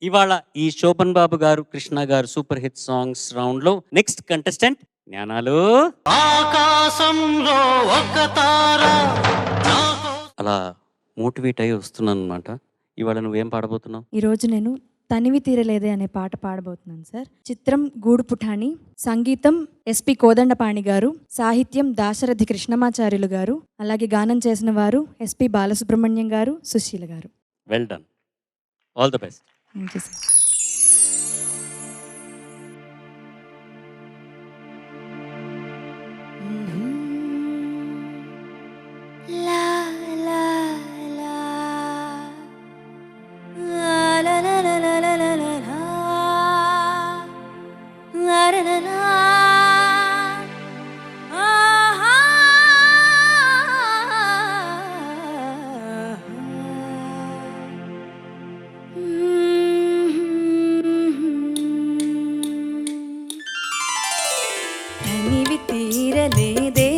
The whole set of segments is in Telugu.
ఇవాళ ఈ శోభన్ బాబు గారు, కృష్ణ గారు సూపర్ హిట్ సాంగ్స్ రౌండ్ లో నెక్స్ట్ కంటెస్టెంట్ జ్ఞానాలు. ఆకాశంలో ఒక తార అలా మోటివేట్ అయ్యి వస్తున్నాను అనమాట. ఇవాళ నువ్వేం పాడబోతున్నావు? ఈరోజు నేను తనివి తీరలేదే అనే పాట పాడబోతున్నాను సార్. చిత్రం గూడు పుఠాని, సంగీతం ఎస్పి కోదండపాణి గారు, సాహిత్యం దాశరథి కృష్ణమాచార్యులు గారు, అలాగే గానం చేసిన వారు ఎస్పి బాలసుబ్రహ్మణ్యం గారు, సుశీల గారు. Well done, all the best. Thank you sir. తనివి తీరలేదే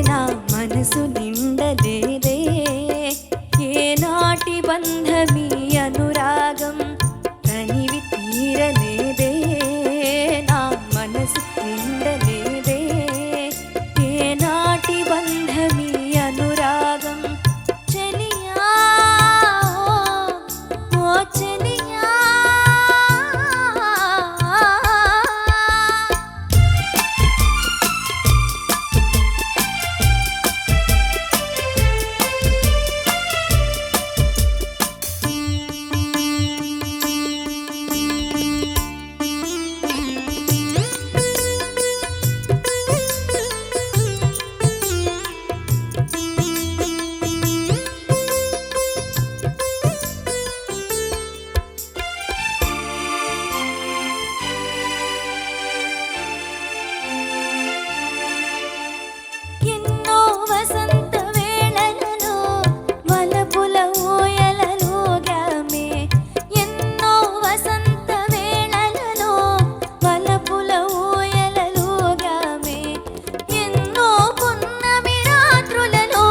నా మనసు నిండలేదే ఏనాటి బంధమీ అనురాగం. తనివి తీరలేదే నా మనసు నిండలేదే ఏనాటి బంధమీ అనురాగం. చెలియా ఓ చెలియా ఎన్నో వసంత వేళలలో వలపుల ఊయలలోగామే. ఎన్నో వసంత వేళలలో వలపుల ఊయలలోగామే. ఎన్నో పున్నమి రాత్రులలో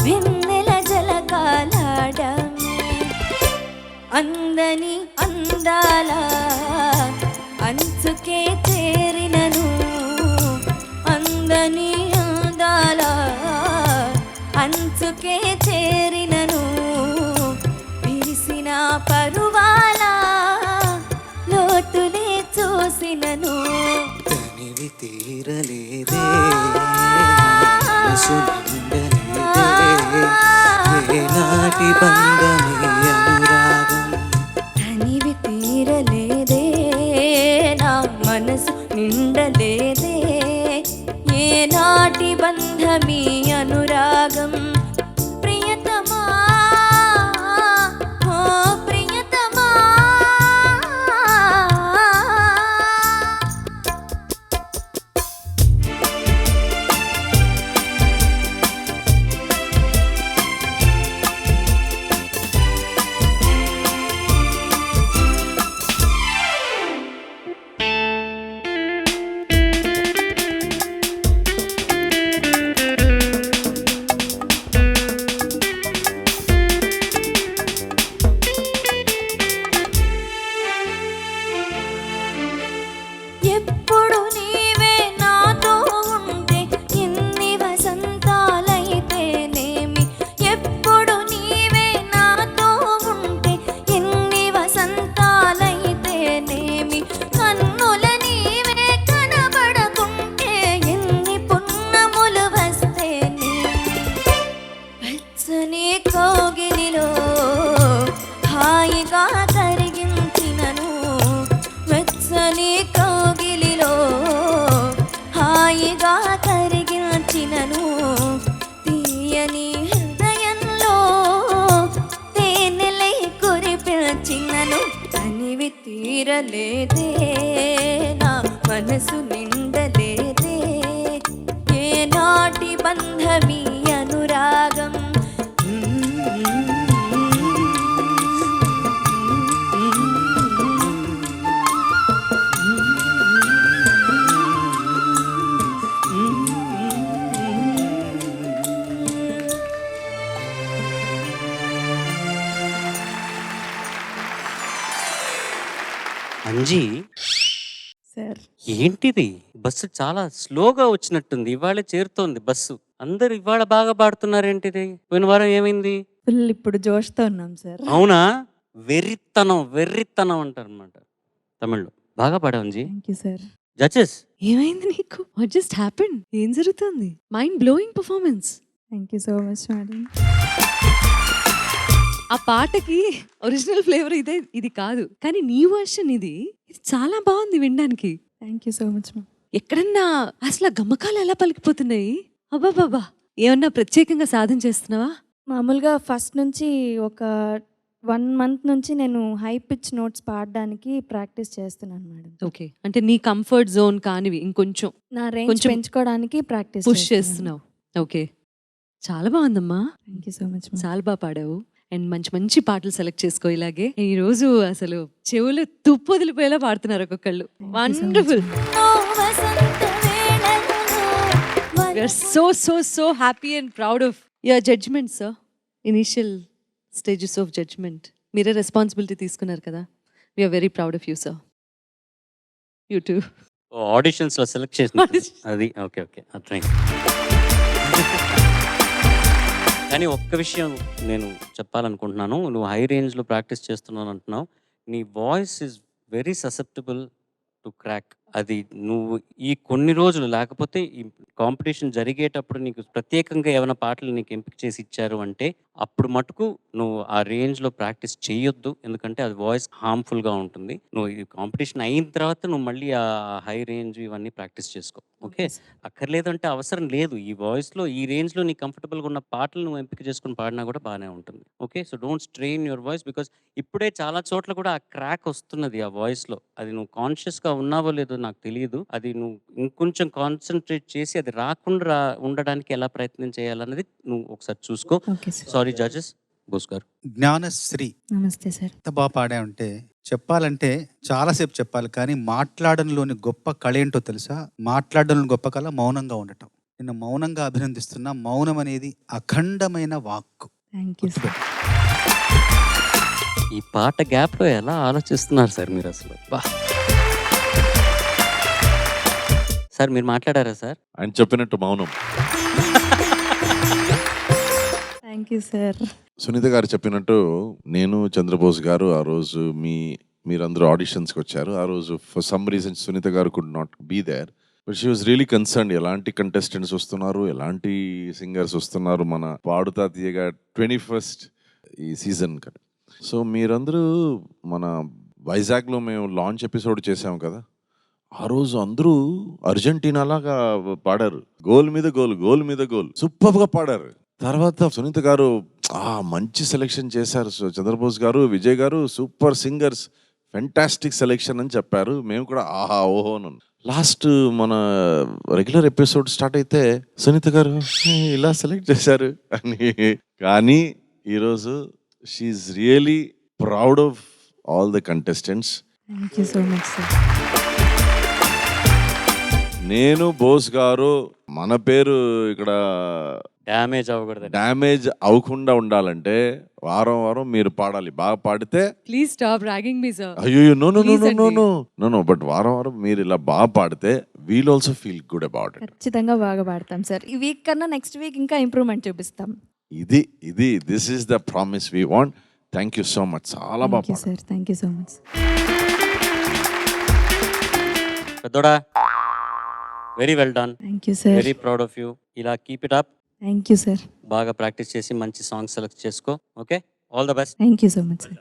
వెన్నెల జలకాలాడమే. అందని అందాల అంచుకే చేరినను, అందని అందాల అంచుకే చేరినను, విరిసిన పరువాల లోతులే చూసినను. తనివి తీరలేదే మనసు నిండలేదే ఏనాటి బంధమీ అనురాగం. తనివి తీరలేదే నా మనసు నిండలేదే ఏనాటి బంధమీ అనురాగం. ప్రియతమా ఓ ప్రియతమా ఎప్పుడు నీవే నాతో ఉంటే ఎన్ని వసంతాలైతేనేమి. ఎప్పుడు నీవే నాతో ఉంటే ఎన్ని వసంతాలైతేనేమి. కన్నుల నీవే కనబడకుంటే ఎన్ని పున్నములు వస్తేనేమి. వెచ్చని కోగిలిలో హాయిగా కరిగించినను, వెచ్చని కోగిలిలో హాయిగా కరిగించినను, తీయని హృదయంలో తేనెలై కురిపించినను. తనివి తీరలేదే నా మనసు నిండలేదే ఏనాటి బంధమీ అనురాగం. అంజీ, సార్ ఏంటిది? బస్సు చాలా స్లోగా వచ్చినట్టుంది. ఇవాళే చేరుతోంది బస్సు. అందరూ ఇవాళ బాగా పాడుతున్నారేంటిది? పోయిన వారం ఏమైంది? ఫుల్ ఇప్పుడు జోష్తో ఉన్నాం సార్. అవునా? వెర్రితనం అంటారనమాట తమిళ్లో. బాగా పాడావు Anji. Thank you sir. Judges, ఏమైంది నీకు? What just happened? ఏం జరుగుతుంది? Mind blowing performance. Thank you so much madam. ఆ పాటకి ఒరిజినల్ ఫ్లేవర్ ఇది కాదు, కానీ నీ వర్షన్ ఇది చాలా బాగుంది వినడానికి. Thank you so much ma'am. ఎక్కడన్నా అసలు ఆ గమ్మకాలు ఎలా పలికిపోతున్నాయి? అబ్బాబాబా, ఏమన్నా ప్రత్యేకంగా సాధన చేస్తున్నావా? మామూలుగా ఫస్ట్ నుంచి ఒక 1 month నుంచి నేను హై పిచ్ నోట్స్ పాడడానికి ప్రాక్టీస్ చేస్తున్నాను మేడం. ఓకే, అంటే నీ కంఫర్ట్ జోన్ కానివి ఇంకొంచెం నా రేంజ్ కొంచెం పెంచుకోవడానికి ప్రాక్టీస్ పుష్ చేస్తున్నావు. ఓకే, చాలా బాగుందమ్మా, thank you so much ma'am. చాలా బాగా పాడావు. అండ్ మంచి మంచి పాటలు సెలెక్ట్ చేసుకో. ఇలాగే ఈ రోజు అసలు చెవులు తుప్పు వదిలిపోయేలా పాడుతున్నారు ఒక్కొక్కళ్ళు. Thank you so much. Wonderful. We are so happy and proud of your judgement sir. Initial stages of judgement మీరే రెస్పాన్సిబిలిటీ తీసుకున్నారు కదా. We are very proud of you sir. You too. ఆడిషన్స్లో సెలెక్ట్ చేసిన అది. ఓకే ఓకే, అర్థమైంది. కానీ ఒక్క విషయం నేను చెప్పాలనుకుంటున్నాను. నువ్వు హై రేంజ్లో ప్రాక్టీస్ చేస్తున్నాను అంటున్నావు. నీ voice is very susceptible to crack. అది నువ్వు ఈ కొన్ని రోజులు, లేకపోతే ఈ కాంపిటీషన్ జరిగేటప్పుడు నీకు ప్రత్యేకంగా ఏమైనా పాటలు నీకు ఎంపిక చేసి ఇచ్చారు అంటే అప్పుడు మటుకు నువ్వు ఆ రేంజ్లో ప్రాక్టీస్ చేయొద్దు. ఎందుకంటే అది వాయిస్ హార్మ్ఫుల్గా ఉంటుంది. నువ్వు ఈ కాంపిటీషన్ అయిన తర్వాత నువ్వు మళ్ళీ ఆ హై రేంజ్ ఇవన్నీ ప్రాక్టీస్ చేసుకో. ఓకే, అక్కర్లేదంటే అవసరం లేదు. ఈ వాయిస్లో ఈ రేంజ్లో నీకు కంఫర్టబుల్గా ఉన్న పాటలు నువ్వు ఎంపిక చేసుకుని పాడినా కూడా బాగానే ఉంటుంది. Okay, so don't strain your voice, because ఇప్పుడే చాలా చోట్ల కూడా ఆ క్రాక్ వస్తున్నది ఆ వాయిస్లో. అది నువ్వు కాన్షియస్గా ఉన్నావో లేదో నాకు తెలియదు. అది నువ్వు ఇంకొంచెం కాన్సన్ట్రేట్ చేసి అది రాకుండా ఉండడానికి ఎలా ప్రయత్నం చేయాలన్నది నువ్వు ఒకసారి చూసుకో. Okay sir. Sorry judges. Bose గారు. జ్ఞానశ్రీ నమస్తే సార్. ఎంత బాగా పాడావంటే చెప్పాలంటే చాలాసేపు చెప్పాలి, కానీ మాట్లాడడంలోని గొప్ప కళ ఏంటో తెలుసా? మాట్లాడడంలోని గొప్ప కళ మౌనంగా ఉండటం. నిన్ను మౌనంగా అభినందిస్తున్నా. మౌనం అనేది అఖండమైన వాక్కు. Thank you sir. ఈ పాట గ్యాప్లో ఎలా ఆలోచిస్తున్నారు సార్ మీరు అసలు? బా సార్, మీరు మాట్లాడారా సార్? ఆయన చెప్పినట్టు మౌనం. Thank you sir. సునీత గారు చెప్పినట్టు నేను చంద్రబోస్ గారు ఆ రోజు మీరందరూ ఆడిషన్స్కి వచ్చారు. ఆ రోజు ఫర్ సమ్ రీజన్ సునీత గారు could not be there, but she was really concern. ఎలాంటి కంటెస్టెంట్స్ వస్తున్నారు, ఎలాంటి సింగర్స్ వస్తున్నారు మన పాడుతా తీయగా 21st ఈ సీజన్ కదా. సో మీరందరూ మన వైజాగ్లో మేము లాంచ్ ఎపిసోడ్ చేసాం కదా, ఆ రోజు అందరూ అర్జెంటీనాలాగా పాడారు. గోల్ మీద గోల్, గోల్ మీద గోల్, సూపర్గా పాడారు. తర్వాత సునీత గారు మంచి సెలెక్షన్ చేశారు. చంద్రబోస్ గారు, విజయ్ గారు సూపర్ సింగర్స్, ఫెంటాస్టిక్ సెలెక్షన్ అని చెప్పారు. మేము కూడా ఆహా ఓహో. లాస్ట్ మన రెగ్యులర్ ఎపిసోడ్ స్టార్ట్ అయితే సునీత గారు ఇలా సెలెక్ట్ చేశారు అని. కానీ ఈరోజు she's really proud of all the contestants. Thank you so much sir. నేను బోస్ గారు మన పేరు ఇక్కడ డ్యామేజ్ అవ్వకూడదు. డ్యామేజ్ అవ్వకుండా ఉండాలంటే వారం వారం మీరు పాడాలి. బాగా పాడితే please stop ragging me sir. అయ్యో no no no Please no అండి. నో నో నో బట్ వారం వారం మీరు ఇలా బాగా పాడితే we'll also feel good about it. ఖచ్చితంగా బాగా పాడతాం సార్. ఈ వీక్ కన్నా నెక్స్ట్ వీక్ ఇంకా ఇంప్రూవ్మెంట్ చూపిస్తాం. ఇది this is the promise we want. Thank you so much. చాలా థ్యాంక్ బాగా you sir. Thank you so much. పెద్దోడా, very well done. Thank you sir. Very proud of you. ఇలా keep it up. Thank you sir. బాగా ప్రాక్టీస్ చేసి మంచి సాంగ్స్ సెలెక్ట్ చేసుకో. Okay, all the best. Thank you so much sir.